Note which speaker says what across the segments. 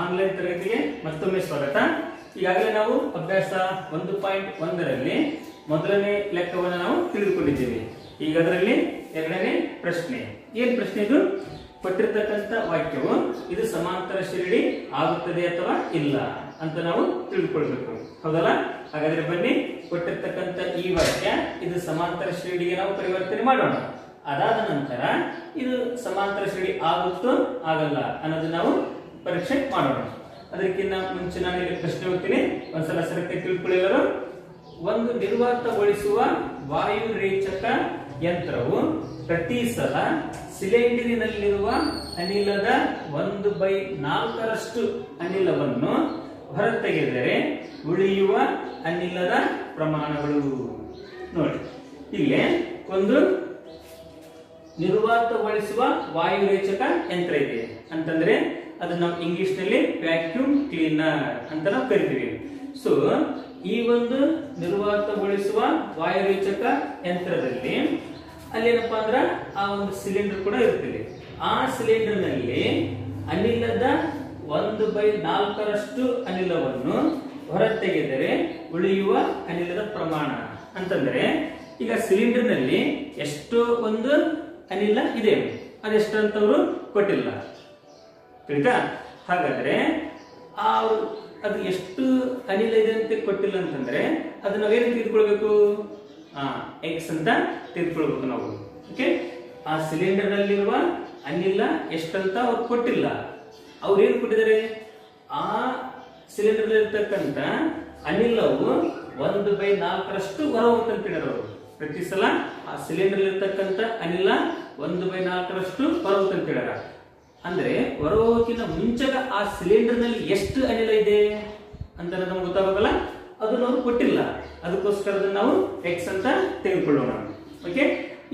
Speaker 1: Online ತರಗತಿಗೆ ಮತ್ತೊಮ್ಮೆ ಸ್ವಾಗತ. ಈಗಾಗಲೇ ನಾವು ಅಭ್ಯಾಸ 1.1 ರಲ್ಲಿ ಮೊದಲನೇ ಲೆಕ್ಕವನ್ನು ನಾವು ತಿಳಿದುಕೊಂಡಿದ್ದೇವೆ. ಈಗ ಅದರಲ್ಲಿ ಎರಡನೇ ಪ್ರಶ್ನೆ. ಏನ್ ಪ್ರಶ್ನೆ ಇದು? ಕೊಟ್ಟಿರತಕ್ಕಂತ ವಾಕ್ಯವು ಇದು ಸಮಾಂತರ ಶ್ರೇಣಿ ಆಗುತ್ತದೆ ಅಥವಾ ಇಲ್ಲ ಅಂತ ನಾವು ತಿಳಿದುಕೊಳ್ಬೇಕು, ಹೌದಲ್ಲ? ಹಾಗಾದ್ರೆ ಬನ್ನಿ, ಕೊಟ್ಟಿರ್ತಕ್ಕಂತ ಈ ವಾಕ್ಯ ಇದು ಸಮಾಂತರ ಶ್ರೇಣಿಗೆ ನಾವು ಪರಿವರ್ತನೆ ಮಾಡೋಣ. ಅದಾದ ನಂತರ ಇದು ಸಮಾಂತರ ಶ್ರೇಣಿ ಆಗುತ್ತೋ ಆಗಲ್ಲ ಅನ್ನೋದು ನಾವು ಪರೀಕ್ಷೆ ಮಾಡೋಣ. ಅದಕ್ಕಿಂತ ಮುಂಚೆ ನಾನು ಇಲ್ಲಿ ಪ್ರಶ್ನೆ ಹೋಗ್ತೀನಿ, ಒಂದ್ಸಲ ಸರಕ್ಕೆ ತಿಳ್ಕೊಳ್ಳಿಲ್ಲರು. ಒಂದು ನಿರ್ವಾತಗೊಳಿಸುವ ವಾಯು ರೇಚಕ ಯಂತ್ರವು ಪ್ರತಿ ಸಲ ಸಿಲಿಂಡರಿನಲ್ಲಿರುವ ಅನಿಲದ 1/4 ಅನಿಲವನ್ನು ಹೊರತೆಗೆದರೆ ಉಳಿಯುವ ಅನಿಲದ ಪ್ರಮಾಣಗಳು. ನೋಡಿ, ಇಲ್ಲಿ ಒಂದು ನಿರ್ವಾತಗೊಳಿಸುವ ವಾಯು ರೇಚಕ ಯಂತ್ರ ಇದೆ ಅಂತಂದ್ರೆ ಅದು ನಾವು ಇಂಗ್ಲಿಷ್ ನಲ್ಲಿ ವ್ಯಾಕ್ಯೂಮ್ ಕ್ಲೀನರ್ ಅಂತ ನಾವು ಕರಿತೀವಿ. ಸೊ ಈ ಒಂದು ನಿರ್ವಾತಗೊಳಿಸುವ ವಾಯು ರೇಚಕ ಯಂತ್ರದಲ್ಲಿ ಅಲ್ಲೇನಪ್ಪಾ ಅಂದ್ರ ಆ ಒಂದು ಸಿಲಿಂಡರ್ ಕೂಡ ಇರ್ತದೆ. ಆ ಸಿಲಿಂಡರ್ ನಲ್ಲಿ ಅನಿಲದ 1/4 ಅನಿಲವನ್ನು ಹೊರತೆಗೆದರೆ ಉಳಿಯುವ ಅನಿಲದ ಪ್ರಮಾಣ ಅಂತಂದ್ರೆ, ಈಗ ಸಿಲಿಂಡರ್ ನಲ್ಲಿ ಎಷ್ಟೋ ಒಂದು ಅನಿಲ ಇದೆ, ಅದೆಷ್ಟು ಅಂತವ್ರು ಕೊಟ್ಟಿಲ್ಲ, ತಿಳಿತಾ? ಹಾಗಾದ್ರೆ ಅದು ಎಷ್ಟು ಅನಿಲ ಇದೆ ಅಂತ ಕೊಟ್ಟಿಲ್ಲ ಅಂತಂದ್ರೆ ಅದು ನಾವೇನು ತೆಗೆದುಕೊಳ್ಬೇಕು? ಎಕ್ಸ್ ಅಂತ ತೆಗೆದುಕೊಳ್ಬೇಕು ನಾವು. ಓಕೆ, ಆ ಸಿಲಿಂಡರ್ ನಲ್ಲಿರುವ ಅನಿಲ ಎಷ್ಟಂತ ಅವ್ರು ಕೊಟ್ಟಿಲ್ಲ. ಅವ್ರು ಏನು ಕೊಟ್ಟಿದ್ದಾರೆ? ಆ ಸಿಲಿಂಡರ್ ಇರ್ತಕ್ಕಂತ ಅನಿಲವು 1/4 ಹೊರ ಹೋಗ್ತಂತ ಅವರು. ಪ್ರತಿ ಸಲ ಆ ಸಿಲಿಂಡರ್ ಇರ್ತಕ್ಕಂತ ಅನಿಲ 1/4 ಹೊರ ಹೋಗ್ತಂತ ಹೇಳ್ಯಾರ. ಅಂದ್ರೆ ಹೊರ ಹೋಗೋಕಿನ ಮುಂಚೆಗ ಆ ಸಿಲಿಂಡರ್ ನಲ್ಲಿ ಎಷ್ಟು ಅನಿಲ ಇದೆ ಅಂತ ನಮ್ಗೆ ಗೊತ್ತಾಗಲ್ಲ, ಅದು ನಾವು ಕೊಟ್ಟಿಲ್ಲ. ಅದಕ್ಕೋಸ್ಕರ ನಾವು ಎಕ್ಸ್ ಅಂತ ತೆಗೆದುಕೊಳ್ಳೋಣ. ಓಕೆ,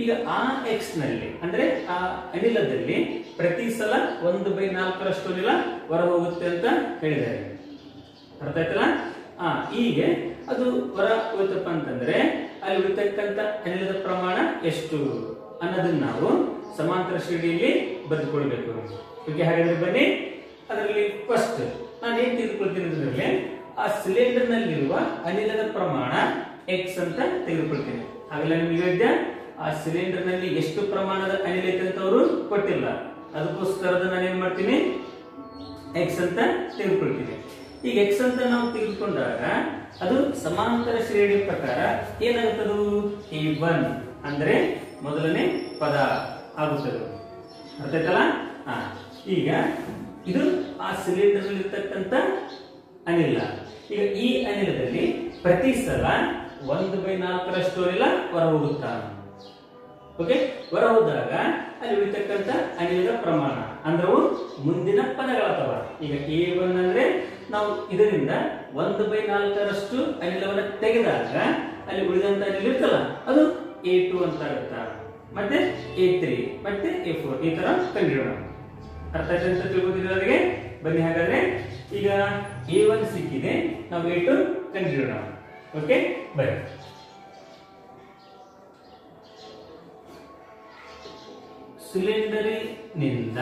Speaker 1: ಈಗ ಆ ಎಕ್ಸ್ ನಲ್ಲಿ ಅಂದ್ರೆ ಆ ಅನಿಲದಲ್ಲಿ ಪ್ರತಿ ಸಲ 1/4 ಅನಿಲ ಹೊರ ಹೋಗುತ್ತೆ ಅಂತ ಹೇಳಿದ್ದಾರೆ. ಅರ್ಥ ಆಯ್ತಲ್ಲ? ಈಗ ಅದು ಹೊರ ಹೋಯ್ತಪ್ಪ ಅಂತಂದ್ರೆ ಅಲ್ಲಿ ಉಳಿತಕ್ಕಂತ ಅನಿಲದ ಪ್ರಮಾಣ ಎಷ್ಟು ಅನ್ನೋದನ್ನ ನಾವು ಸಮಾಂತರ ಶ್ರೇಣಿಯಲ್ಲಿ ಬರೆದುಕೊಳ್ಬೇಕು. ಓಕೆ, ಹಾಗಾದ್ರೆ ಬನ್ನಿ, ಅದರಲ್ಲಿ ಫಸ್ಟ್ ನಾನು ಏನ್ ತೆಗೆದುಕೊಳ್ತೀನಿ ಅಂದ್ರೆ ಆ ಸಿಲಿಂಡರ್ ನಲ್ಲಿರುವ ಅನಿಲದ ಪ್ರಮಾಣ ಎಕ್ಸ್ ಅಂತ ತೆಗೆದುಕೊಳ್ತೀನಿ. ಆಗಲೇ ನಿಮ್ಗೆ ಹೇಳಿದ್ದೆ ಆ ಸಿಲಿಂಡರ್ ನಲ್ಲಿ ಎಷ್ಟು ಪ್ರಮಾಣದ ಅನಿಲ ಐತೆ ಅಂತ ಅವರು ಕೊಟ್ಟಿಲ್ಲ. ಅದಕ್ಕೋಸ್ಕರ ನಾನು ಏನ್ ಮಾಡ್ತೀನಿ? ಎಕ್ಸ್ ಅಂತ ತೆಗೆದುಕೊಳ್ತೀನಿ. ಈಗ ಎಕ್ಸ್ ಅಂತ ನಾವು ತೆಗೆದುಕೊಂಡಾಗ ಅದು ಸಮಾಂತರ ಶ್ರೇಣಿ ಪ್ರಕಾರ ಏನಾಗುತ್ತದು? A1 ಅಂದ್ರೆ ಮೊದಲನೇ ಪದ ಆಗುತ್ತದೆ. ಅರ್ಥ ಆಯ್ತಲ್ಲ? ಈಗ ಇದು ಆ ಸಿಲಿಂಡರ್ ನಲ್ಲಿ ಇರ್ತಕ್ಕಂತ ಅನಿಲ. ಈಗ ಈ ಅನಿಲದಲ್ಲಿ ಪ್ರತಿ ಸಲ 1/4 ಅನಿಲ ಹೊರ ಹೋಗುತ್ತಾ? ಓಕೆ, ಹೊರ ಹೋದಾಗ ಅಲ್ಲಿ ಉಳಿತಕ್ಕಂತ ಅನಿಲದ ಪ್ರಮಾಣ ಅಂದ್ರವು ಮುಂದಿನ ಪದಗಳಾಗ್ತವ. ಈಗ A1 ಅಂದ್ರೆ ನಾವು ಇದರಿಂದ 1/4 ಅನಿಲವನ್ನು ತೆಗೆದಾಗ ಅಲ್ಲಿ ಉಳಿದಂತ ಅನಿಲ ಇರ್ತಲ್ಲ, ಅದು A2 ಅಂತ ಆಗುತ್ತಾ, ಮತ್ತೆ A3 ಮತ್ತೆ A4 ಈ ತರ ಕಂಡುಹಿಡೋಣ. ಅರ್ಥ ಆಯ್ತು ಅಂತ ತಿಳ್ಕೊತಿರೋರಿಗೆ ಬನ್ನಿ. ಹಾಗಾದ್ರೆ ಈಗ A1 ಸಿಕ್ಕಿದೆ, ನಾವು A2 ಕಂಡುಹಿಡೋಣ. ಓಕೆ, ಬನ್ನಿ. ಸಿಲಿಂಡರಿನಿಂದ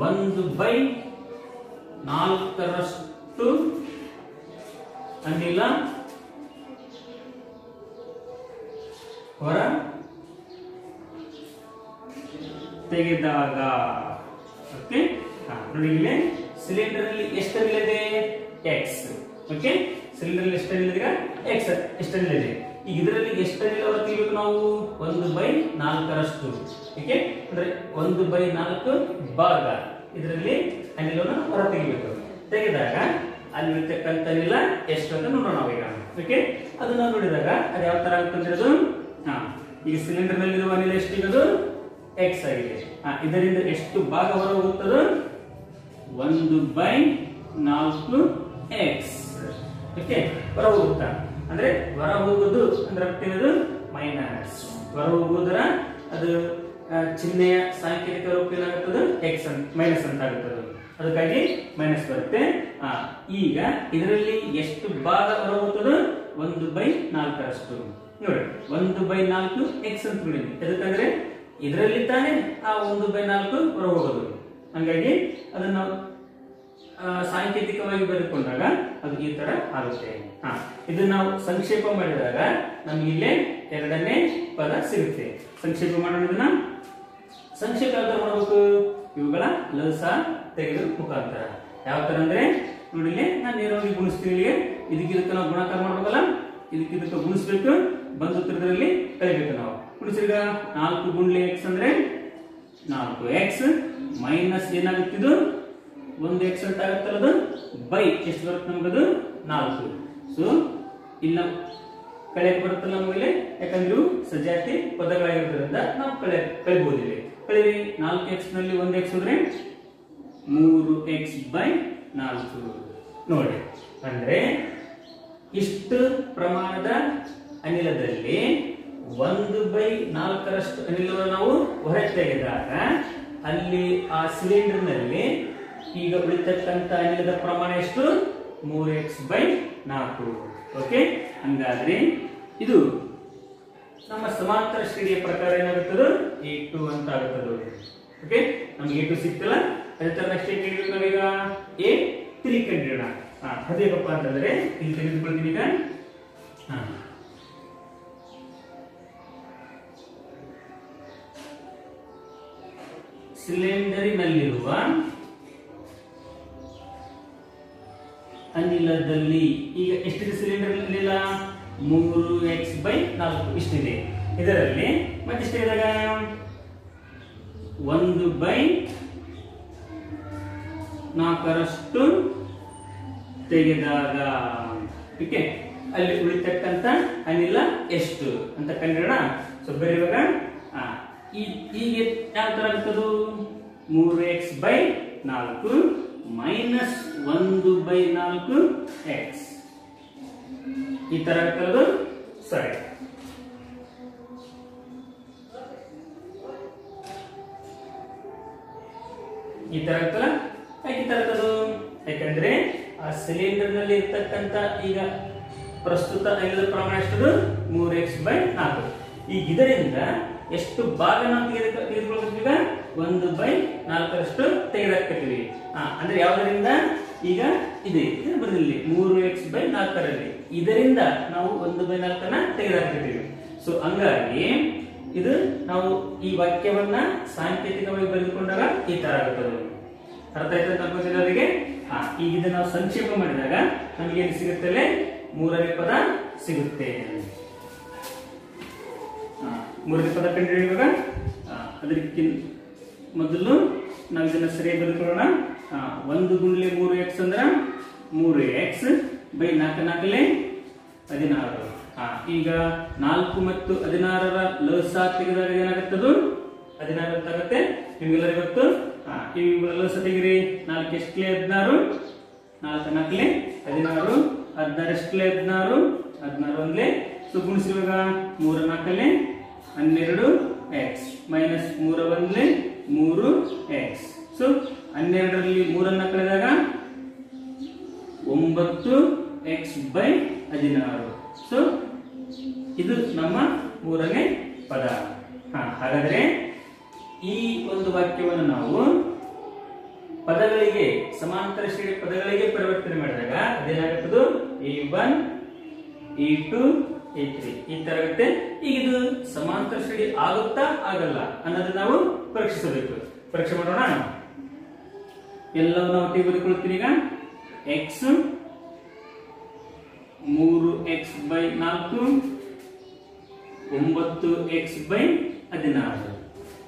Speaker 1: 1/4 ಅನಿಲ ಹೊರ ತೆಗೆದಾಗ, ಓಕೆ, ನೋಡಿ ಇಲ್ಲಿ ಸಿಲಿಂಡರ್ ಅಲ್ಲಿ ಎಷ್ಟು ಅನಿಲ ಇದೆ? ಎಕ್ಸ್. ಓಕೆ, ಸಿಲಿಂಡರ್ ಅಲ್ಲಿ ಎಷ್ಟು ಅನಿಲ ಇದೆ? ಎಕ್ಸ್ ಎಷ್ಟು ಅನಿಲ ಇದೆ? ಈಗ ಇದರಲ್ಲಿ ಎಷ್ಟು ಅನಿಲ ಹೊರ ತೆಗಿಬೇಕು ನಾವು? 1/4. ಓಕೆ, ಅಂದ್ರೆ 1/4 ಭಾಗ ಇದರಲ್ಲಿ ಅನಿಲವನ್ನು ಹೊರ ತೆಗಿಬೇಕು. ತೆಗೆದಾಗ ಅಲ್ಲಿ ಇರ್ತಕ್ಕಂಥ ಅನಿಲ ಎಷ್ಟು ಅಂತ ನೋಡೋಣ ನಾವೀಗ. ಓಕೆ, ಅದು ನಾವು ನೋಡಿದಾಗ ಅದು ಯಾವ ತರ ಆಗುತ್ತಂದ್ರೆ ಅದು ಈಗ ಸಿಲಿಂಡರ್ ನಲ್ಲಿರುವ ಅನಿಲ ಎಷ್ಟಿರೋದು? ಎಕ್ಸ್ ಆಗಿದೆ. ಇದರಿಂದ ಎಷ್ಟು ಭಾಗ ಹೊರ ಹೋಗುತ್ತದೋ? 1/4 ಎಕ್ಸ್. ಓಕೆ, ಹೊರ ಹೋಗುತ್ತಾ ಅಂದ್ರೆ ಹೊರ ಹೋಗುದು ಅಂದ್ರೆ ಏನದು? ಮೈನಸ್. ಹೊರ ಹೋಗುವುದರ ಅದು ಚಿಹ್ನೆಯ ಸಾಂಕೇತಿಕ ರೂಪ ಏನಾಗುತ್ತದೆ? ಎಕ್ಸ್ ಅಂತ, ಮೈನಸ್ ಅಂತ ಆಗುತ್ತದೆ. ಅದಕ್ಕಾಗಿ ಮೈನಸ್ ಬರುತ್ತೆ. ಈಗ ಇದರಲ್ಲಿ ಎಷ್ಟು ಭಾಗ ಹೊರ ಹೋಗುತ್ತದೆ? 1/4. ನೋಡಿ, 1/4 ಎಕ್ಸ್ ಅಂತ ಬಿಡಿ. ಯಾಕಂದ್ರೆ ಇದರಲ್ಲಿ ತಾನೇ ಆ 1/4 ಹೊರ ಹೋಗೋದು. ಹಾಗಾಗಿ ಅದನ್ನ ಸಾಂಕೇತಿಕವಾಗಿ ಬರೆದುಕೊಂಡಾಗ ಅದು ಈ ತರ ಆಗುತ್ತೆ. ಇದನ್ನ ನಾವು ಸಂಕ್ಷೇಪ ಮಾಡಿದಾಗ ನಮ್ಗೆ ಇಲ್ಲೇ ಎರಡನೇ ಪದ ಸಿಗುತ್ತೆ. ಸಂಕ್ಷೇಪ ಮಾಡೋಣ. ಇದನ್ನ ಸಂಕ್ಷೇಪ ಯಾವ ತರ ಮಾಡಬೇಕು? ಇವುಗಳ ಲಸ ತೆಗೆದು ಮುಖಾಂತರ. ಯಾವ ತರ ಅಂದ್ರೆ ನೋಡಿ, ಇಲ್ಲಿ ನಾನು ನೇರವಾಗಿ ಗುಣಿಸ್ತೀನಿ. ಇದಕ್ಕೆ ನಾವು ಗುಣಾಕಾರ ಮಾಡ್ಬೇಕಲ್ಲ, ಇದಕ್ಕೆ ಗುಣಿಸ್ಬೇಕು, ಬಂದು ಉತ್ತರದಲ್ಲಿ ಕಲಿಬೇಕು ನಾವು. ಗುಣಿಸಿದಾಗ 4 ಗುಂಡ್ಲೆ x ಅಂದ್ರೆ 4x ಮೈನಸ್ ಏನಾಗುತ್ತಿದ್ದು 1x ಅಂತ ಆಗುತ್ತಲ್ಲ, ಅದು ಬೈ ಎಷ್ಟು ಬರುತ್ತೆ ನಮಗದು 4. ಸೊ ಇಲ್ಲ ಕಳೆಯಕ್ಕೆ ಬರುತ್ತಲ್ಲ ನಮಗೆ, ಯಾಕಂದ್ರೆ ಇವು ಸಜಾತಿ ಪದಗಳಾಗಿರೋದ್ರಿಂದ ನಾವು ಕಳಿಬಹುದಿಲ್ಲ. ಕಳೀರಿ. 4x ನಲ್ಲಿ 1x ಹೋದ್ರೆ 3x/4 ನೋಡಿ. ಅಂದ್ರೆ ಇಷ್ಟು ಪ್ರಮಾಣದ ಅನಿಲದಲ್ಲಿ 1/4ರಷ್ಟು ಅನಿಲವನ್ನು ನಾವು ಹೊರಗೆ ತೆಗೆದಾಗ ಅಲ್ಲಿ ಆ ಸಿಲಿಂಡರ್ ನಲ್ಲಿ ಈಗ ಉಳಿತಕ್ಕಂತ ಅನಿಲದ ಪ್ರಮಾಣ ಎಷ್ಟು? 3x/4. ಓಕೆ, ಹಂಗಾದ್ರೆ ಇದು ನಮ್ಮ ಸಮಾಂತರ ಶ್ರೇಣಿಯ ಪ್ರಕಾರ ಏನಾಗುತ್ತದೆ? A2 ಅಂತ ಆಗುತ್ತದೆ. ಓಕೆ, ನಮ್ಗೆ A2 ಸಿಕ್ತಲ್ಲ. ಅದೇ ತರ ನೆಕ್ಸ್ಟ್ ಏನ್ ಕೇಳಬೇಕು ನಾವೀಗ? A3 ಕಂಡಿಡೋಣ. ಅದೇನಪ್ಪ ಅಂತಂದ್ರೆ ಇಲ್ಲಿ ತೆಗೆದುಕೊಳ್ತೀನಿ ಈಗ. ಸಿಲಿಂಡರಿನಲ್ಲಿರುವ ಅನಿಲದಲ್ಲಿ ಈಗ ಎಷ್ಟಿದೆ? ಸಿಲಿಂಡರ್ ಅನಿಲ 3x/4 ಇಷ್ಟಿದೆ. ಇದರಲ್ಲಿ ಮತ್ತೆಷ್ಟಿದಾಗ 1/4ರಷ್ಟು ತೆಗೆದಾಗ ಓಕೆ, ಅಲ್ಲಿ ಉಳಿತಕ್ಕಂತ ಅನಿಲ ಎಷ್ಟು ಅಂತ ಕಂಡಿಡೋಣ. ಸೊ ಬರೀವಾಗ ಈಗ ಯಾವ ತರ ಆಗ್ತದೆ? 3x/4 ಮೈನಸ್ 1/4x ಈ ತರ ಆಗ್ತದೆ. ಸರಿ, ಈ ತರ ಆಗ್ತಲ್ಲ. ಯಾಕೆ ಈ ತರ ಆಗ್ತದೆ? ಯಾಕಂದ್ರೆ ಆ ಸಿಲಿಂಡರ್ ನಲ್ಲಿ ಇರ್ತಕ್ಕಂತ ಈಗ ಪ್ರಸ್ತುತ ಅನಿಲದ ಪ್ರಮಾಣ ಎಷ್ಟು? 3x/4. ಈಗ ಇದರಿಂದ ಎಷ್ಟು ಭಾಗ ನಾವು ತೆಗೆದುಕೊಳ್ಬೇಕು? ಈಗ 1/4ರಷ್ಟು ತೆಗೆದಾಕ್ತೀವಿ. ಅಂದ್ರೆ ಯಾವ್ದರಿಂದ? ಈಗ ಇದೆ ಬರಲಿ 3x/4ರಲ್ಲಿ ಇದರಿಂದ ನಾವು 1/4ನ ತೆಗೆದಾಕ್ತೀವಿ. ಸೊ ಹಂಗಾಗಿ ಇದು ನಾವು ಈ ವಾಕ್ಯವನ್ನ ಸಾಂಕೇತಿಕವಾಗಿ ಬರೆದುಕೊಂಡಾಗ ಈ ತರ ಆಗುತ್ತದೆ. ಅರ್ಥ ಆಯ್ತು ಅಂತ ಅನ್ಕೋತಿದ್ರೆ ಅವರಿಗೆ. ಈಗ ಇದನ್ನ ನಾವು ಸಂಕ್ಷೇಪ ಮಾಡಿದಾಗ ನಮಗೆ ಏನು ಸಿಗುತ್ತೆ? 3ನೇ ಪದ ಸಿಗುತ್ತೆ. 3ನೇ ಪದ ಕಂಡುಹಿಡಿಯುವಾಗ ಅದಕ್ಕಿಂತ ಮೊದಲು ನಾವು ಇದನ್ನ ಸರಿಯಾಗಿ ಬರೆದುಕೊಳ್ಳೋಣ. 1 ಗುಂಡ್ಲೆ 3x ಅಂದ್ರೆ 3x/4 16. ಈಗ 4 ಮತ್ತು 16ರ ಲಸ ತೆಗೆದಾಗ ಏನಾಗುತ್ತದು? 16 ಅಂತ ಆಗುತ್ತೆ. ನಿಮ್ಗೆಲ್ಲರಿಗೂ ಗೊತ್ತು. ಇವುಗಳ ಲಸ ತೆಗಿರಿ. 4 ಎಷ್ಟಲೇ 16, 4 4 16, 16 ಎಷ್ಟಲೇ 16, 16 ಒಂದ್ಲೆ. ಸೊ ಗುಣಿಸಿರುವಾಗ 3 4 12x ಮೈನಸ್ 3 1 3x. ಸೊ 12ರಲ್ಲಿ 3ಅನ್ನ ಕಳೆದಾಗ 9x/16. ಸೊ ಇದು ನಮ್ಮ 3ನೇ ಪದ. ಹಾಗಾದ್ರೆ ಈ ಒಂದು ವಾಕ್ಯವನ್ನು ನಾವು ಪದಗಳಿಗೆ, ಸಮಾಂತರ ಶ್ರೇಣಿ ಪದಗಳಿಗೆ ಪರಿವರ್ತನೆ ಮಾಡಿದಾಗ ಅದೇನಾಗುತ್ತದೆ? A1 A2 A3 ಈ ತರ ಆಗುತ್ತೆ. ಈಗ ಇದು ಸಮಾಂತರ ಶ್ರೇಣಿ ಆಗುತ್ತಾ ಆಗಲ್ಲ ಅನ್ನೋದನ್ನ ನಾವು ಪರೀಕ್ಷಿಸಬೇಕು. ಪರೀಕ್ಷೆ ಮಾಡೋಣ. ಎಲ್ಲವೂ ನಾವು ತೆಗೆದುಕೊಳ್ತೀವಿ. ಈಗ x 3x/4 9x/16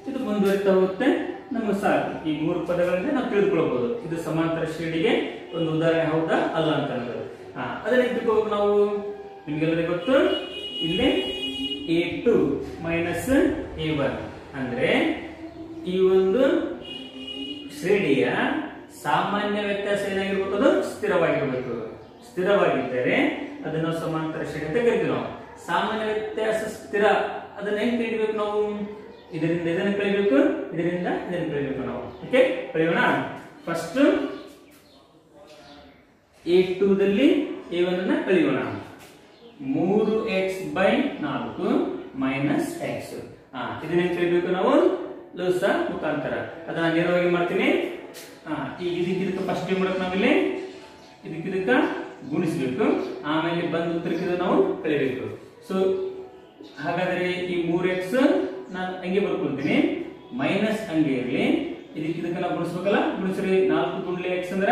Speaker 1: ಇದು ಮುಂದುವರಿತಾ ಹೋಗುತ್ತೆ. ನಮಗೆ ಸಾಕು ಈ 3 ಪದಗಳಿಂದ ನಾವು ತಿಳಿದುಕೊಳ್ಳಬಹುದು ಇದು ಸಮಾಂತರ ಶ್ರೇಣಿಗೆ ಒಂದು ಉದಾಹರಣೆ ಹೌದಾ ಅಲ್ಲ ಅಂತ ಅನ್ನೋದು. ಅದನ್ನ ತಿಳ್ಕೋಬೇಕು ನಾವು. ನಿಮ್ಗೆಲ್ಲರಿಗೂ ಗೊತ್ತು, ಇಲ್ಲಿ A2 ಮೈನಸ್ A1 ಅಂದ್ರೆ ಈ ಒಂದು ಶ್ರೇಣಿಯ ಸಾಮಾನ್ಯ ವ್ಯತ್ಯಾಸ ಏನಾಗಿರ್ಬೇಕು? ಅದು ಸ್ಥಿರವಾಗಿರ್ಬೇಕು. ಸ್ಥಿರವಾಗಿದ್ದರೆ ಅದನ್ನು ಸಮಾಂತರ ಶ್ರೇಣಿ ಅಂತ ಕರಿತೀವಿ ನಾವು. ಸಾಮಾನ್ಯ ವ್ಯತ್ಯಾಸ ಸ್ಥಿರ, ಅದನ್ನ ಹೆಂಗ್ ತಿಳಿಬೇಕು ನಾವು? ಇದರಿಂದ ಇದನ್ನು ಕಳಿಬೇಕು, ಇದರಿಂದ ಇದನ್ನು ಕಳಿಬೇಕು ನಾವು. ಓಕೆ, ಕಳಿಯೋಣ. ಫಸ್ಟ್ A2 ದಲ್ಲಿ A1 ಅನ್ನ ಕಳಿಯೋಣ. 3x/4 ಮೈನಸ್ x ಇದನ್ನ ಕಲಿಬೇಕು ನಾವು ಲೋಸ ಮುಖಾಂತರ. ಅದನ್ನ ನೇರವಾಗಿ ಮಾಡ್ತೀನಿ. ಈಗ ಇದಕ್ಕೆ ಫಸ್ಟ್ ಏನ್ ಮಾಡಬೇಕು, ನಾವಿಲ್ಲಿ ಇದಕ್ಕೆ ಗುಣಿಸಬೇಕು, ಆಮೇಲೆ ಬಂದ ಉತ್ತರಕ್ಕೆ ನಾವು ಕಲಿಬೇಕು. ಸೊ ಹಾಗಾದ್ರೆ ಈ 3x ನಾನು ಹಂಗೆ ಬರ್ಕೊಳ್ತೀನಿ, ಮೈನಸ್ ಹಂಗೆ ಇರಲಿ. ಇದಕ್ಕೆ ನಾವು ಗುಣಿಸ್ಬೇಕಲ್ಲ, ಗುಣಿಸ್ರಿ 4 ಗುಂಡ್ಲೆ x ಅಂದ್ರ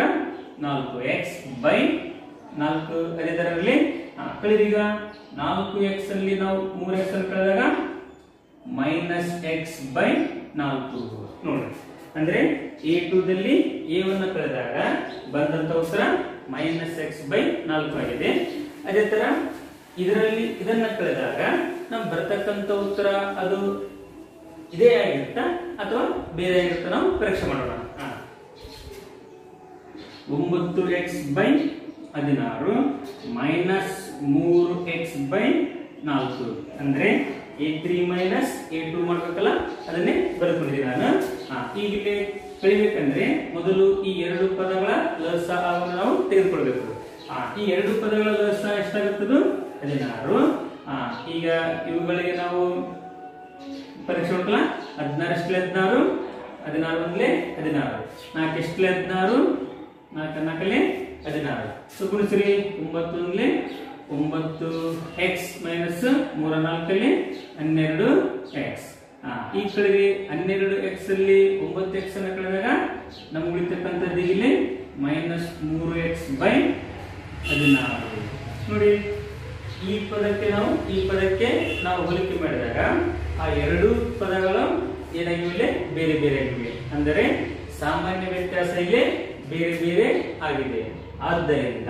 Speaker 1: 4x ಬೈ 4 ಅದೇ ತರ ಇರಲಿ. ಕಳಿರಿ. ಈಗ 4x ಅಲ್ಲಿ ನಾವು 3x ಅನ್ನು ಕಳೆದಾಗ ಮೈನಸ್ ಎಕ್ಸ್ ಬೈ 4 ನೋಡ್ರಿ. ಅಂದ್ರೆ a2 ದಲ್ಲಿ a1 ಕಳೆದಾಗ ಬಂದಂತ ಉತ್ತರ ಮೈನಸ್ ಎಕ್ಸ್ ಬೈ 4 ಆಗಿದೆ. ಅದೇ ತರ ಇದರಲ್ಲಿ ಇದನ್ನ ಕಳೆದಾಗ ನಮ್ಗೆ ಬರ್ತಕ್ಕಂಥ ಉತ್ತರ ಅದು ಇದೇ ಆಗಿರುತ್ತಾ ಅಥವಾ ಬೇರೆ ಆಗಿರುತ್ತಾ ನಾವು ಪರೀಕ್ಷೆ ಮಾಡೋಣ. 9x by 16 minus 3x by 4 ಅಂದ್ರೆ a3 ಮೈನಸ್ a2 ಮಾಡ್ಬೇಕಲ್ಲ, ಅದನ್ನೇ ಬರೆದುಕೊಂಡಿದ್ದೀನಿ ನಾನು. ಈಗ ಇಲ್ಲಿ ಕಳಿಬೇಕಂದ್ರೆ ಮೊದಲು ಈ ಎರಡು ಪದಗಳ ಲಸವನ್ನು ನಾವು ತೆಗೆದುಕೊಳ್ಬೇಕು. ಈ ಎರಡು ಪದಗಳ ಲಸ ಎಷ್ಟಾಗುತ್ತದು 16. ಈಗ ಇವುಗಳಿಗೆ ನಾವು ಪರೀಕ್ಷೆ ಮಾಡ್ಕಲ್ಲ. 16 ಎಷ್ಟಲೆ 16, 16 ಒಂದ್ಲೆ 16, 4 ಎಷ್ಟಲೆ 16, 4 4 16. So ಗುಣಿಸ್ರಿ 9 ಒಂದ್ಲೆ 9x minus 3 4 12x. ಈ ಕಡೆಗೆ 12x ಅಲ್ಲಿ 9x ಅನ್ನು ಕಳೆದಾಗ ನಮ್ಗೆ ಉಳಿತಕ್ಕಂಥದ್ದು ಇಲ್ಲಿ ಮೈನಸ್ 3x ಬೈ 16. ನೋಡಿ, ಈ ಪದಕ್ಕೆ ನಾವು ಹೋಲಿಕೆ ಮಾಡಿದಾಗ ಆ ಎರಡು ಪದಗಳು ಏನಾಗಿವೆ, ಬೇರೆ ಬೇರೆ ಆಗಿವೆ. ಅಂದರೆ ಸಾಮಾನ್ಯ ವ್ಯತ್ಯಾಸ ಇಲ್ಲಿ ಬೇರೆ ಬೇರೆ ಆಗಿದೆ. ಆದ್ದರಿಂದ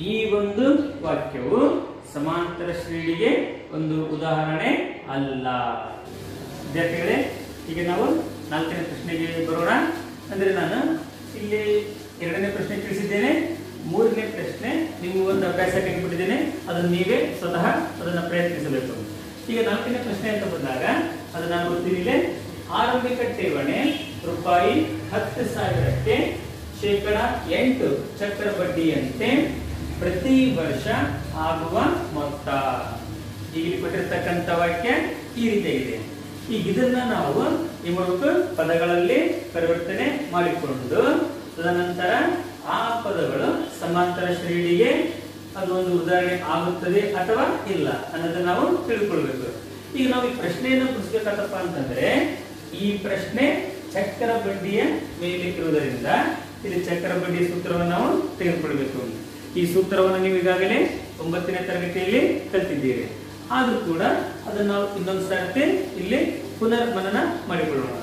Speaker 1: ಈ ಒಂದು ವಾಕ್ಯವು ಸಮಾಂತರ ಶ್ರೇಣಿಗೆ ಒಂದು ಉದಾಹರಣೆ ಅಲ್ಲ. ವಿದ್ಯಾರ್ಥಿಗಳೇ, ಈಗ ನಾವು 4ನೇ ಪ್ರಶ್ನೆಗೆ ಬರೋಣ. ಅಂದ್ರೆ ನಾನು ಇಲ್ಲಿ 2ನೇ ಪ್ರಶ್ನೆ ತಿಳಿಸಿದ್ದೇನೆ, 3ನೇ ಪ್ರಶ್ನೆ ನೀವು ಒಂದು ಅಭ್ಯಾಸ ಕೈಬಿಟ್ಟಿದ್ದೇನೆ, ಅದನ್ನು ನೀವೇ ಸ್ವತಃ ಅದನ್ನ ಪ್ರಯತ್ನಿಸಬೇಕು. ಈಗ 4ನೇ ಪ್ರಶ್ನೆ ಅಂತ ಬಂದಾಗ ಅದು ನಾನು ಗೊತ್ತಿರಲಿಲ್ಲ. ಆರಂಭಿಕ ಠೇವಣಿ ರೂಪಾಯಿ 10,000ಕ್ಕೆ ಶೇಕಡ 8 ಚಕ್ರ ಬಡ್ಡಿಯಂತೆ ಪ್ರತಿ ವರ್ಷ ಆಗುವ ಮೊತ್ತ. ಈಗ ಕೊಟ್ಟಿರ್ತಕ್ಕಂಥ ವಾಕ್ಯ ಈ ರೀತಿಯಾಗಿದೆ. ಈಗ ಇದನ್ನ ನಾವು ಈ ಮೂಲಕ ಪದಗಳಲ್ಲಿ ಪರಿವರ್ತನೆ ಮಾಡಿಕೊಂಡು ತದನಂತರ ಆ ಪದಗಳು ಸಮಾಂತರ ಶ್ರೇಣಿಗೆ ಅದು ಒಂದು ಉದಾಹರಣೆ ಆಗುತ್ತದೆ ಅಥವಾ ಇಲ್ಲ ಅನ್ನೋದನ್ನ ನಾವು ತಿಳ್ಕೊಳ್ಬೇಕು. ಈಗ ನಾವು ಈ ಪ್ರಶ್ನೆಯನ್ನು ಬಿಡಿಸ್ಬೇಕಾತಪ್ಪ ಅಂತಂದ್ರೆ ಈ ಪ್ರಶ್ನೆ ಚಕ್ರ ಬಡ್ಡಿಯ ಮೇಲೆ ಇರುವುದರಿಂದ ಇಲ್ಲಿ ಚಕ್ರ ಬಡ್ಡಿಯ ಸೂತ್ರವನ್ನು ನಾವು ತೆಗೆದುಕೊಳ್ಬೇಕು. ಈ ಸೂತ್ರವನ್ನು ನೀವು ಈಗಾಗಲೇ 9ನೇ ತರಗತಿಯಲ್ಲಿ ಕಲಿತಿದ್ದೀರಿ. ಆದ್ರೂ ಕೂಡ ಅದನ್ನು ನಾವು ಇನ್ನೊಂದು ಸರ್ತಿ ಇಲ್ಲಿ ಪುನರ್ ಮನನ ಮಾಡಿಕೊಳ್ಳೋಣ.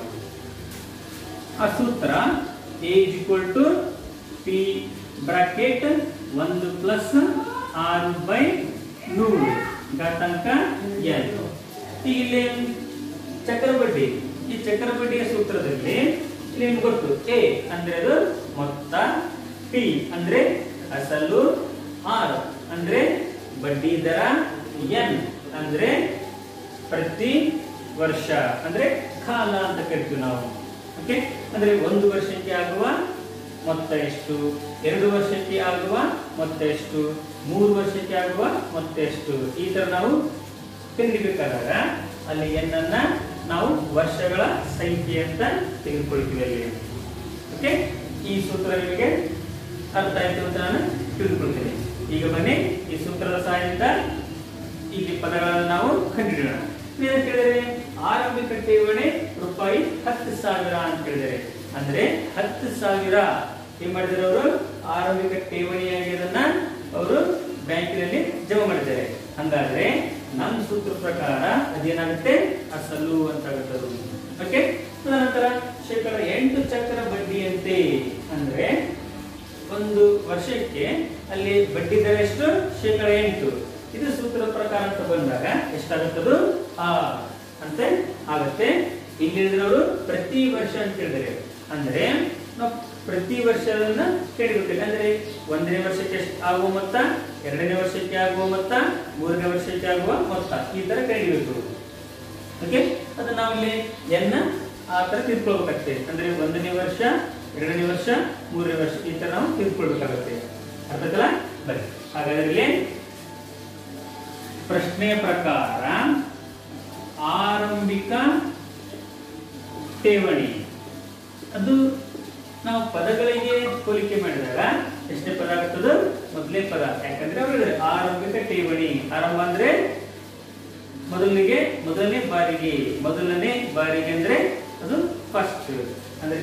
Speaker 1: ಆ ಸೂತ್ರ a p bracket 1 plus r by 100 ಘಾತಾಂಕ n. ಇಲ್ಲಿ ಚಕ್ರಬಡ್ಡಿ, ಈ ಚಕ್ರಬಡ್ಡಿಯ ಸೂತ್ರದಲ್ಲಿ ನಿಮ್ಗೆ ಗೊತ್ತು, a ಅಂದ್ರೆ ಅದು ಮೊತ್ತ, p ಅಂದ್ರೆ ಅಸಲು, r ಅಂದ್ರೆ ಬಡ್ಡಿ ದರ, n ಅಂದ್ರೆ ಪ್ರತಿ ವರ್ಷ ಅಂದ್ರೆ ಕಾಲ ಅಂತ ಕರಿತೀವಿ ನಾವು. ಓಕೆ, ಅಂದ್ರೆ 1 ವರ್ಷಕ್ಕೆ ಆಗುವ ಮೊತ್ತ ಎಷ್ಟು, 2 ವರ್ಷಕ್ಕೆ ಆಗುವ ಮೊತ್ತ ಎಷ್ಟು, 3 ವರ್ಷಕ್ಕೆ ಆಗುವ ಮೊತ್ತ ಎಷ್ಟು, ಈ ತರ ನಾವು ಕಂಡುಹಿಡಿಯಬೇಕಾದಾಗ ಅಲ್ಲಿ n ಅನ್ನ ನಾವು ವರ್ಷಗಳ ಸಂಖ್ಯೆ ಅಂತ ತೆಗೆದುಕೊಳ್ತೀವಿ ಅಲ್ಲಿ. ಓಕೆ, ಈ ಸೂತ್ರ ನಿಮಗೆ ಅರ್ಥ ಆಯ್ತು ಅಂತ ನಾನು ತಿಳಿದುಕೊಳ್ತೇನೆ. ಈಗ ಬನ್ನಿ ಈ ಸೂತ್ರದ ಸಹಾಯದಿಂದ ಇಲ್ಲಿ ಪದಗಳನ್ನು ನಾವು ಕಂಡುಹಿಡಿಯೋಣ. ಏನು ಕೇಳಿದರೆ ಆರಂಭಿಕ ಠೇವಣಿ ರೂಪಾಯಿ 10,000 ಅಂತ ಹೇಳಿದರೆ, ಅಂದ್ರೆ 10,000 ಏನ್ ಮಾಡಿದ್ದಾರೆ ಅವರು, ಆರಂಭಿಕ ಠೇವಣಿಯಾಗಿ ಅದನ್ನ ಅವರು ಬ್ಯಾಂಕಿನಲ್ಲಿ ಜಮಾ ಮಾಡಿದ್ದಾರೆ. ಹಂಗಾದ್ರೆ ನಮ್ಮ ಸೂತ್ರ ಪ್ರಕಾರ ಅದೇನಾಗುತ್ತೆ, ಅಸಲು ಅಂತ ಆಗುತ್ತೆ. ಓಕೆ, ನಂತರ ಶೇಕಡ 8 ಚಕ್ರ ಬಡ್ಡಿಯಂತೆ ಅಂದ್ರೆ 1 ವರ್ಷಕ್ಕೆ ಅಲ್ಲಿ ಬಡ್ಡಿ ದರ ಎಷ್ಟು, ಶೇಕಡ 8. ಇದು ಸೂತ್ರದ ಪ್ರಕಾರ ಅಂತ ಬಂದಾಗ ಎಷ್ಟಾಗುತ್ತದು ಅಂತ ಆಗುತ್ತೆ. ಇಲ್ಲಿ ಹೇಳಿದ್ರು ಪ್ರತಿ ವರ್ಷ ಅಂತ ಹೇಳಿದರೆ, ಅಂದ್ರೆ ನಾವು ಪ್ರತಿ ವರ್ಷದನ್ನ ಕೇಳಬೇಕಿಲ್ಲ. ಅಂದ್ರೆ 1ನೇ ವರ್ಷಕ್ಕೆ ಆಗುವ ಮೊತ್ತ, 2ನೇ ವರ್ಷಕ್ಕೆ ಆಗುವ ಮೊತ್ತ, 3ನೇ ವರ್ಷಕ್ಕೆ ಆಗುವ ಮೊತ್ತ, ಈ ತರ ಕೇಳಬೇಕು. ಓಕೆ, ಅದು ನಾವಿಲ್ಲಿ ಎನ್ನ ಆ ತರ ತಿಳ್ಕೊಳ್ಬೇಕಾಗ್ತದೆ. ಅಂದ್ರೆ 1ನೇ ವರ್ಷ, 2ನೇ ವರ್ಷ, 3ನೇ ವರ್ಷ, ಈ ತರ ನಾವು ತಿಳ್ಕೊಳ್ಬೇಕಾಗುತ್ತೆ. ಅರ್ಥಲ್ಲ? ಬನ್ನಿ ಹಾಗಾದ್ರೆ ಇಲ್ಲಿ ಪ್ರಶ್ನೆಯ ಪ್ರಕಾರ ಆರಂಭಿಕ ಠೇವಣಿ. ಅದು ನಾವು ಪದಗಳಿಗೆ ಹೋಲಿಕೆ ಮಾಡಿದಾಗ ಎಷ್ಟೇ ಪದ ಆಗ್ತದೆ? ಮೊದಲೇ ಪದ. ಯಾಕಂದ್ರೆ ಅವರು ಆರಂಭಿಕ ಠೇವಣಿ. ಆರಂಭ ಅಂದ್ರೆ ಮೊದಲನೇ ಬಾರಿಗೆ ಅಂದ್ರೆ ಅದು ಫಸ್ಟ್. ಅಂದ್ರೆ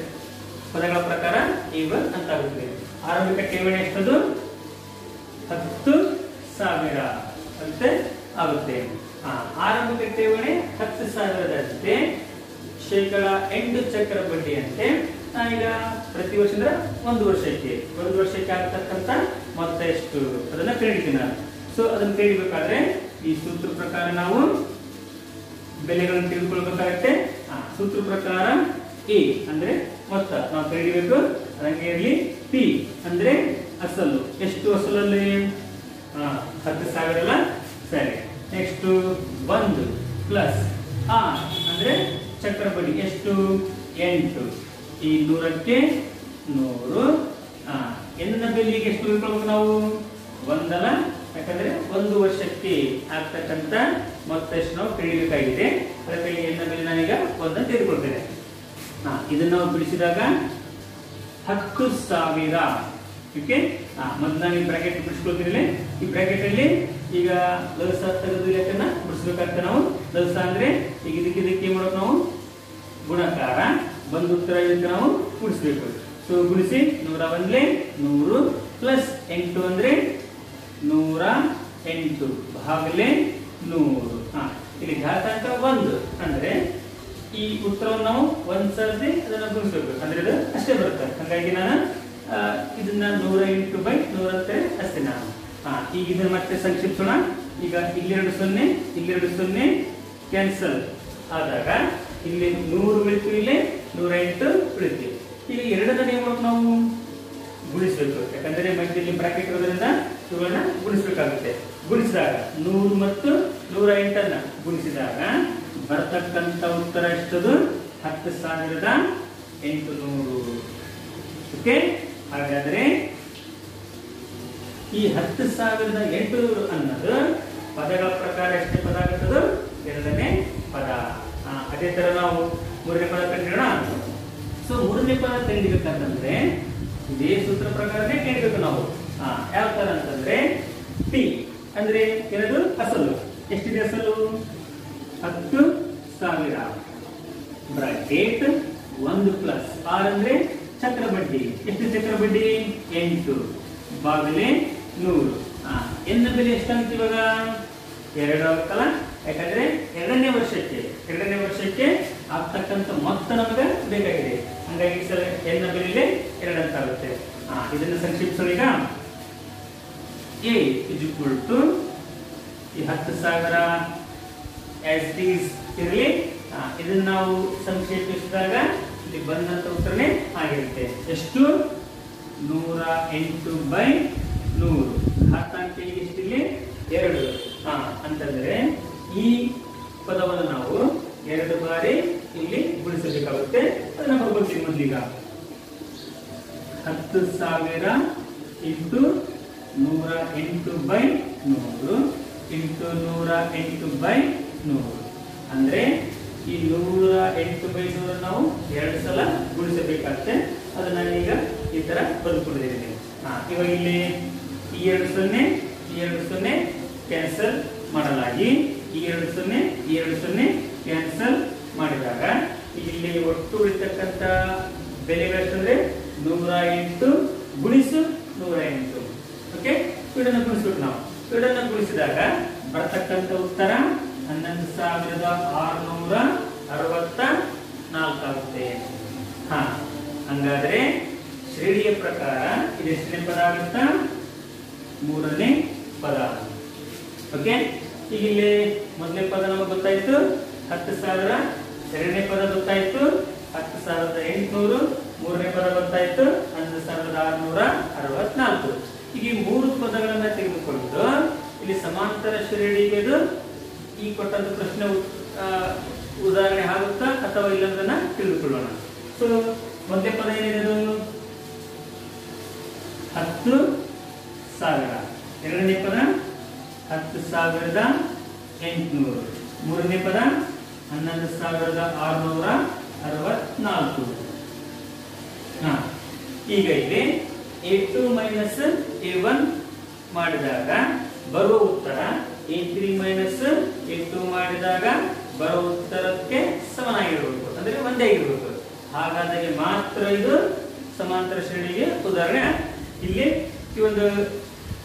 Speaker 1: ಪದಗಳ ಪ್ರಕಾರ ಈಗ ಅಂತ ಆಗುತ್ತದೆ. ಆರಂಭಿಕ ಠೇವಣಿ ಎಷ್ಟದು? 10,000 ಅಂತ ಆಗುತ್ತೆ. ಆರಂಭಿಕ ಠೇವಣಿ 10,000 ಜೊತೆ 8% ಚಕ್ರ ಬಡ್ಡಿ ಅಂತೆ. ಈಗ ಪ್ರತಿ ವರ್ಷ ಅಂದ್ರೆ ಒಂದು ವರ್ಷಕ್ಕೆ ಆಗ್ತಕ್ಕಂಥ ಮೊತ್ತ ಎಷ್ಟು ಅದನ್ನ ಕಂಡಿದ್ದೀನಿ ನಾನು. ಸೊ ಅದನ್ನ ಕಂಡಿಬೇಕಾದ್ರೆ ಈ ಸೂತ್ರ ಪ್ರಕಾರ ನಾವು ಬೆಲೆಗಳನ್ನು ತಿಳಿದುಕೊಳ್ಬೇಕಾಗತ್ತೆ. ಸೂತ್ರ ಪ್ರಕಾರ ಎ ಅಂದ್ರೆ ಮೊತ್ತ ನಾವು ಕಂಡಿಬೇಕು. ಅದಂಗೆ ಇರಲಿ. ಪಿ ಅಂದ್ರೆ ಅಸಲು. ಎಷ್ಟು ಅಸಲಲ್ಲಿ? 10,000 ಅಲ್ಲ? ಸರಿ. ನೆಕ್ಸ್ಟ್ 1 ಪ್ಲಸ್ ಆರ್ ಅಂದ್ರೆ ಚಕ್ರ ಬಡ್ಡಿ ಎಷ್ಟು? 8. ಈ 100ಕ್ಕೆ 100. ಎನ್ನ ಬೆಲೆಗೆ ಎಷ್ಟು ತಿಳ್ಕೊಳ್ಬೇಕು ನಾವು? 1 ಅಲ್ಲ? ಯಾಕಂದ್ರೆ ಒಂದು ವರ್ಷಕ್ಕೆ ಆಗ್ತಕ್ಕಂಥ ಮೊತ್ತ ಎಷ್ಟು ನಾವು ತಿಳಿಯಬೇಕಾಗಿದೆ. ಅದಕ್ಕೆ ಎನ್ನ ಬೆಲೆ ನಾನೀಗ 1 ತೆಗೆದುಕೊಳ್ತೇನೆ. ಇದನ್ನ ನಾವು ಬಿಡಿಸಿದಾಗ 10,000. ಓಕೆ. ಮೊದಲು ನಾನು ಈ ಬ್ರಾಕೆಟ್ ಬಿಡಿಸ್ಕೊಳ್ತೀನಿ. ಈ ಬ್ರಾಕೆಟ್ ಅಲ್ಲಿ ಈಗ ಲಸ ತೆಗೆದು ಲೆಕ್ಕನ ಬಿಡಿಸ್ಬೇಕಾಗ್ತದೆ ನಾವು. ಲಸ ಅಂದ್ರೆ ಈಗ ಇದಕ್ಕೆ ಮಾಡೋದು ನಾವು ಗುಣಕಾರ. ಬಂದು ಉತ್ತರ ಇದಕ್ಕೆ ನಾವು ಗುಣಿಸ್ಬೇಕು. ಸೊ ಗುಣಿಸಿ 100 100 ಪ್ಲಸ್ 8 ಅಂದ್ರೆ 108 ಭಾಗಲೆ 100. ಇಲ್ಲಿ ಘಾತಾಂಕ 1 ಅಂದ್ರೆ ಈ ಉತ್ತರವನ್ನು ನಾವು 1 ಸರ್ತಿ ಅದನ್ನ ಗುಣಿಸಬೇಕು. ಅಂದ್ರೆ ಇದು ಅಷ್ಟೇ ಬರುತ್ತೆ. ಹಾಗಾಗಿ ನಾನು ಇದನ್ನ 108/100 ಅಂತ ಅಷ್ಟೇ ನಾನು. ಈಗ ಇದನ್ನ ಮತ್ತೆ ಸಂಕ್ಷಿಪ್ಸೋಣ. ಈಗ ಇಲ್ಲೆರಡು 0 ಕ್ಯಾನ್ಸಲ್ ಆದಾಗ ಇಲ್ಲಿ 100 ಉಳಿತು, ಇಲ್ಲಿ 108 ಉಳಿತು. ಈಗ ಎರಡನ್ನ ಏನ್ ಮಾಡ್ಬೇಕು ನಾವು? ಗುಣಿಸಬೇಕು. ಯಾಕಂದ್ರೆ ಮಧ್ಯದಲ್ಲಿ ಬ್ರಾಕೆಟ್ ಇರೋದ್ರಿಂದ ಇವುಗಳನ್ನ ಗುಣಿಸಬೇಕಾಗುತ್ತೆ. ಗುಣಿಸಿದಾಗ 100 ಮತ್ತು 108 ಗುಣಿಸಿದಾಗ ಬರತಕ್ಕಂತ ಉತ್ತರ ಎಷ್ಟದು? 10,800. ಓಕೆ. ಹಾಗಾದ್ರೆ ಈ 10,800 ಅನ್ನೋದು ಪದಗಳ ಪ್ರಕಾರ ಎಷ್ಟೇ ಪದ ಆಗುತ್ತದೋ? ಎರಡನೇ ಪದ. ಅದೇ ತರ ನಾವು ಮೂರನೇ ಪದ ಕಂಡಿರೋಣ. ಸೊ ಮೂರನೇ ಪದ ಕಂಡಿಬೇಕಂತಂದ್ರೆ ಇದೇ ಸೂತ್ರ ಪ್ರಕಾರನೇ ಕಂಡಿಬೇಕು ನಾವು. ಯಾವ ತರ ಅಂತಂದ್ರೆ ಪಿ ಅಂದ್ರೆ ಏನದು? ಅಸಲು. ಎಷ್ಟಿದೆ ಅಸಲು? 10,000 ಬ್ರಾಕೆಟ್ 1 ಪ್ಲಸ್ ಆರ್ ಅಂದ್ರೆ ಚಕ್ರ ಬಡ್ಡಿ. ಎಷ್ಟು ಚಕ್ರ ಬಡ್ಡಿ? 8 ಬಾಗಿಲೆ 100. ಎನ್ನ ಬೆಲೆ ಎಷ್ಟಂತ ಇವಾಗ? 2 ಆಗ್ತಲ್ಲ? ಯಾಕಂದ್ರೆ ಎರಡನೇ ವರ್ಷಕ್ಕೆ ಆಗ್ತಕ್ಕಂಥ ಮೊತ್ತ ನಮಗೆ ಬೇಕಾಗಿದೆ. ಹಾಗಾಗಿ ಸರ್ ಎನ್ನ ಬೆಲೆ 2 ಅಂತ ಆಗುತ್ತೆ. ಇದನ್ನ ಸಂಕ್ಷಿಪ್ಸೋಣ. ಈಗ ಎ ಇಸ್ ಈಕ್ವಲ್ ಟು ಈ 10,000 ಆಸ್ ಇಟ್ ಈಸ್ ಇರಲಿ. ಇದನ್ನ ನಾವು ಸಂಕ್ಷೇಪಿಸಿದಾಗ ಇಲ್ಲಿ ಬಂದಂತ ಉತ್ತರನೇ ಆಗಿರುತ್ತೆ. ಎಷ್ಟು? 108/100. ಘಾತಾಂಕ ಎಷ್ಟಿಲ್ಲಿ? 2. ಅಂತಂದ್ರೆ ಈ ಪದವನ್ನು ನಾವು 2 ಬಾರಿ ಇಲ್ಲಿ ಗುಣಿಸಬೇಕಾಗುತ್ತೆ. ಅದನ್ನ ಬರ್ಕೊಳ್ತೀವಿ ಮೊದಲಿಗ. 10,000 ಇಂಟು 108/100 ಇಂಟು 108/100 ಅಂದ್ರೆ ಈ 108/100 ನಾವು 2 ಸಲ ಗುಣಿಸಬೇಕಾಗುತ್ತೆ. ಅದನ್ನ ಈಗ ಈ ತರ ಬರೆದುಕೊಂಡಿದ್ದೀನಿ. ಇವಾಗ ಇಲ್ಲಿ ಈ 2 0 ಕ್ಯಾನ್ಸಲ್ ಮಾಡಲಾಗಿ ಈ 2 0 ಕ್ಯಾನ್ಸಲ್ ಮಾಡಿದಾಗ ಇಲ್ಲಿ ಒಟ್ಟು ಉಳಿತಕ್ಕಂತ ಬೆಲೆಗಳಷ್ಟಂದ್ರೆ 108 ಗುಣಿಸು 108. ಓಕೆ. ಇದನ್ನ ಗುಣಿಸ್ಬೇಕು ನಾವು. ಇದನ್ನ ಗುಣಿಸಿದಾಗ ಬರತಕ್ಕಂತ ಉತ್ತರ 11,664 ಆಗುತ್ತೆ. ಹಂಗಾದ್ರೆ ಶ್ರೇಣಿಯ ಪ್ರಕಾರ ಇದು ಎಷ್ಟನೇ ಪದ ಆಗುತ್ತಾ? 3ನೇ ಪದ. ಓಕೆ. ಈಗ ಇಲ್ಲಿ ಮೊದಲನೇ ಪದ ನಮಗೆ ಗೊತ್ತಾಯ್ತು 10,000. ಎರಡನೇ ಪದ ಗೊತ್ತಾಯ್ತು 10,800. ಮೂರನೇ ಪದ ಗೊತ್ತಾಯ್ತು 11,664. ಈಗ ಈ 3 ಪದಗಳನ್ನ ತೆಗೆದುಕೊಂಡು ಇಲ್ಲಿ ಸಮಾಂತರ ಶ್ರೇಣಿಗೆ ಈ ಕೊಟ್ಟಂತ ಪ್ರಶ್ನೆ ಉದಾಹರಣೆ ಆಗುತ್ತಾ ಅಥವಾ ಇಲ್ಲದನ್ನ ತಿಳಿದುಕೊಳ್ಳೋಣ. ಸೊ ಮೊದಲನೇ ಪದ ಏನಿದೆ? 10,000. ಎರಡನೇ ಪದ 10,800. ಮೂರನೇ ಪದ 11,664. ಈಗ ಇಲ್ಲಿ A2 ಮೈನಸ್ A1 ಮಾಡಿದಾಗ ಬರುವ ಉತ್ತರ A3 ಮೈನಸ್ A2 ಮಾಡಿದಾಗ ಬರುವ ಉತ್ತರಕ್ಕೆ ಸಮನಾಗಿರಬೇಕು, ಅಂದ್ರೆ ಒಂದೇ ಆಗಿರಬೇಕು. ಹಾಗಾದಾಗ ಮಾತ್ರ ಇದು ಸಮಾಂತರ ಶ್ರೇಣಿಗೆ ಉದಾಹರಣೆ. ಇಲ್ಲಿ ಈ ಒಂದು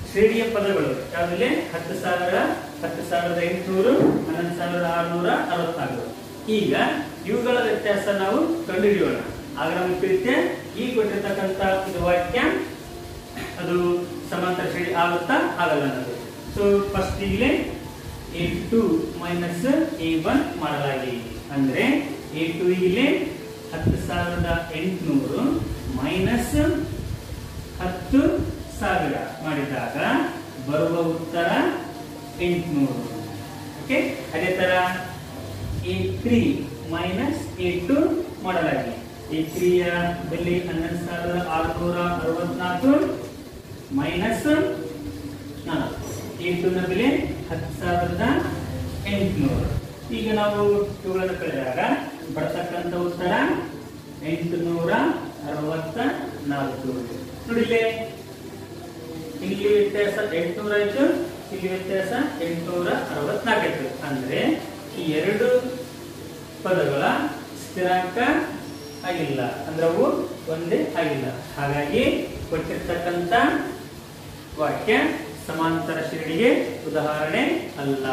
Speaker 1: ಶ್ರೇಣಿಯ ಪದಗಳು ಯಾವ್ದಿಲ್ಲ 10,000, 10,800, 11,664. ಈಗ ಇವುಗಳ ವ್ಯತ್ಯಾಸ ನಾವು ಕಂಡುಹಿಡಿಯೋಣ. ಆಗ ನಮಗೆ ತಿಳಿಯುತ್ತೆ ಈ ಕೊಟ್ಟಿರ್ತಕ್ಕಂಥ ಇದು ವಾಕ್ಯ ಅದು ಸಮಾಂತರ ಶ್ರೇಣಿ ಆಗುತ್ತಾ ಆಗಲ್ಲ ಅನ್ನೋದು. ಸೊ ಫಸ್ಟ್ ಇಲ್ಲಿ A2 ಮೈನಸ್ A1 ಮಾಡಲಾಗಿದೆ. ಅಂದ್ರೆ A2 ಇಲ್ಲಿ 10,800 ಮೈನಸ್ 10,000 ಮಾಡಿದಾಗ ಬರುವ ಉತ್ತರ 800. ಓಕೆ, ಅದೇ ತರ A3 ಮೈನಸ್ A2 ಮಾಡಲಾಗಿದೆ. A3 ಯ ಬೆಲೆ 11,664 ಮೈನಸ್ 4. A2 ನ ಬೆಲೆ 10,800. ಈಗ ನಾವು ಇವುಗಳನ್ನು ಕಳೆದಾಗ ಬರ್ತಕ್ಕಂಥ ಉತ್ತರ 864. ನೋಡಿ ಇಲ್ಲಿ ವ್ಯತ್ಯಾಸ 800 ಆಯ್ತು, ಇಲ್ಲಿ ವ್ಯತ್ಯಾಸ 864 ಆಯ್ತು. ಅಂದ್ರೆ ಈ ಎರಡು ಪದಗಳ ಸ್ಥಿರಾಂಕ ಆಗಿಲ್ಲ, ಅಂದ್ರೆ ಅವು ಒಂದೇ ಆಗಿಲ್ಲ. ಹಾಗಾಗಿ ಕೊಟ್ಟಿರ್ತಕ್ಕಂಥ ವಾಕ್ಯ ಸಮಾಂತರ ಶ್ರೇಣಿಗೆ ಉದಾಹರಣೆ ಅಲ್ಲ.